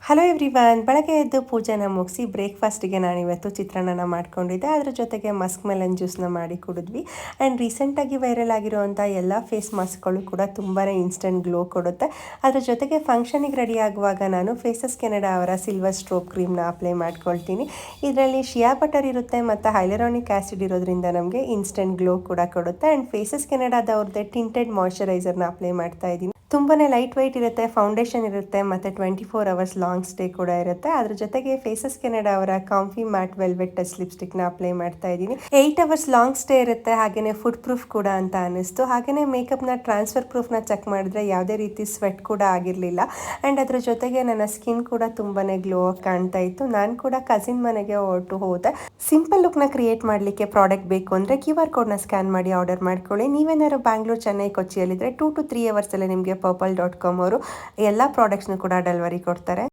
Hello everyone, ಬೆಳಗ್ಗೆ ಎದ್ದು ಪೂಜೆನ ಮುಗಿಸಿ ಬ್ರೇಕ್ಫಾಸ್ಟಿಗೆ ನಾನಿವತ್ತು ಚಿತ್ರಾನ್ನನ ಮಾಡ್ಕೊಂಡಿದ್ದೆ. ಅದ್ರ ಜೊತೆಗೆ ಮಸ್ಕ್ ಮೆಲನ್ ಜ್ಯೂಸ್ನ ಮಾಡಿ ಕುಡಿದ್ವಿ. ಆ್ಯಂಡ್ ರೀಸೆಂಟಾಗಿ ವೈರಲ್ ಆಗಿರುವಂಥ ಎಲ್ಲ ಫೇಸ್ ಮಾಸ್ಕ್ಗಳು ಕೂಡ ತುಂಬಾ ಇನ್ಸ್ಟೆಂಟ್ ಗ್ಲೋ ಕೊಡುತ್ತೆ. ಅದ್ರ ಜೊತೆಗೆ ಫಂಕ್ಷನಿಗೆ ರೆಡಿ ಆಗುವಾಗ ನಾನು ಫೇಸಸ್ ಕೆನಡಾ ಅವರ ಸಿಲ್ವರ್ ಸ್ಟ್ರೋಪ್ ಕ್ರೀಮ್ನ ಅಪ್ಲೈ ಮಾಡ್ಕೊಳ್ತೀನಿ. ಇದರಲ್ಲಿ ಶಿಯಾ ಬಟರ್ ಇರುತ್ತೆ ಮತ್ತು ಹೈಲರಾನಿಕ್ ಆ್ಯಸಿಡ್ ಇರೋದ್ರಿಂದ ನಮಗೆ ಇನ್ಸ್ಟೆಂಟ್ ಗ್ಲೋ ಕೂಡ ಕೊಡುತ್ತೆ. ಆ್ಯಂಡ್ ಫೇಸಸ್ ಕೆನಡಾದವ್ರದ್ದೇ ಟಿಂಟೆಡ್ ಮಾಯ್ಶ್ಚರೈಸರ್ನ ಅಪ್ಲೈ ಮಾಡ್ತಾ ಇದ್ದೀನಿ. ತುಂಬಾ ಲೈಟ್ ವೆಯ್ಟ್ ಇರುತ್ತೆ, ಫೌಂಡೇಶನ್ ಇರುತ್ತೆ ಮತ್ತು 24 ಅವರ್ಸ್ ಲಾಂಗ್ ಸ್ಟೇ ಕೂಡ ಇರುತ್ತೆ. ಅದ್ರ ಜೊತೆಗೆ ಫೇಸಸ್ ಕೆನಡಾ ಅವರ comfy mat velvet touch ಲಿಪ್ಸ್ಟಿಕ್ನ apply ಮಾಡ್ತಾ ಇದ್ದೀನಿ. 8 ಅವರ್ಸ್ ಲಾಂಗ್ ಸ್ಟೇ ಇರುತ್ತೆ, ಹಾಗೆಯೇ ಫುಡ್ ಪ್ರೂಫ್ ಕೂಡ ಅಂತ ಅನ್ನಿಸ್ತು. ಹಾಗೆಯೇ ಮೇಕಪ್ನ ಟ್ರಾನ್ಸ್ಫರ್ ಪ್ರೂಫ್ನ ಚೆಕ್ ಮಾಡಿದ್ರೆ ಯಾವುದೇ ರೀತಿ ಸ್ವೆಟ್ ಕೂಡ ಆಗಿರಲಿಲ್ಲ. ಆ್ಯಂಡ್ ಅದ್ರ ಜೊತೆಗೆ ನನ್ನ ಸ್ಕಿನ್ ಕೂಡ ತುಂಬಾ ಗ್ಲೋ ಆಗಿ ಕಾಣ್ತಾ ಇತ್ತು. ನಾನು ಕೂಡ ಕಸಿನ್ ಮನೆಗೆ ಹೊರಟು ಹೋದೆ. ಸಿಂಪಲ್ ಲುಕ್ನ ಕ್ರಿಯೇಟ್ ಮಾಡಲಿಕ್ಕೆ ಪ್ರಾಡಕ್ಟ್ ಬೇಕು ಅಂದರೆ QR ಕೋಡ್ನ ಸ್ಕ್ಯಾನ್ ಮಾಡಿ ಆರ್ಡರ್ ಮಾಡ್ಕೊಳ್ಳಿ. ನೀವೇನಾದ್ರು ಬ್ಯಾಂಗ್ಳೂರು, ಚೆನ್ನೈ, ಕೊಚ್ಚಿಯಲ್ಲಿದ್ದರೆ 2 to 3 ಅವರ್ಸಲ್ಲೇ ನಿಮಗೆ purple.com ಅವರು ಎಲ್ಲ ಪ್ರಾಡಕ್ಟ್ಸ್ನು ಕೂಡ ಡೆಲಿವರಿ ಕೊಡ್ತಾರೆ.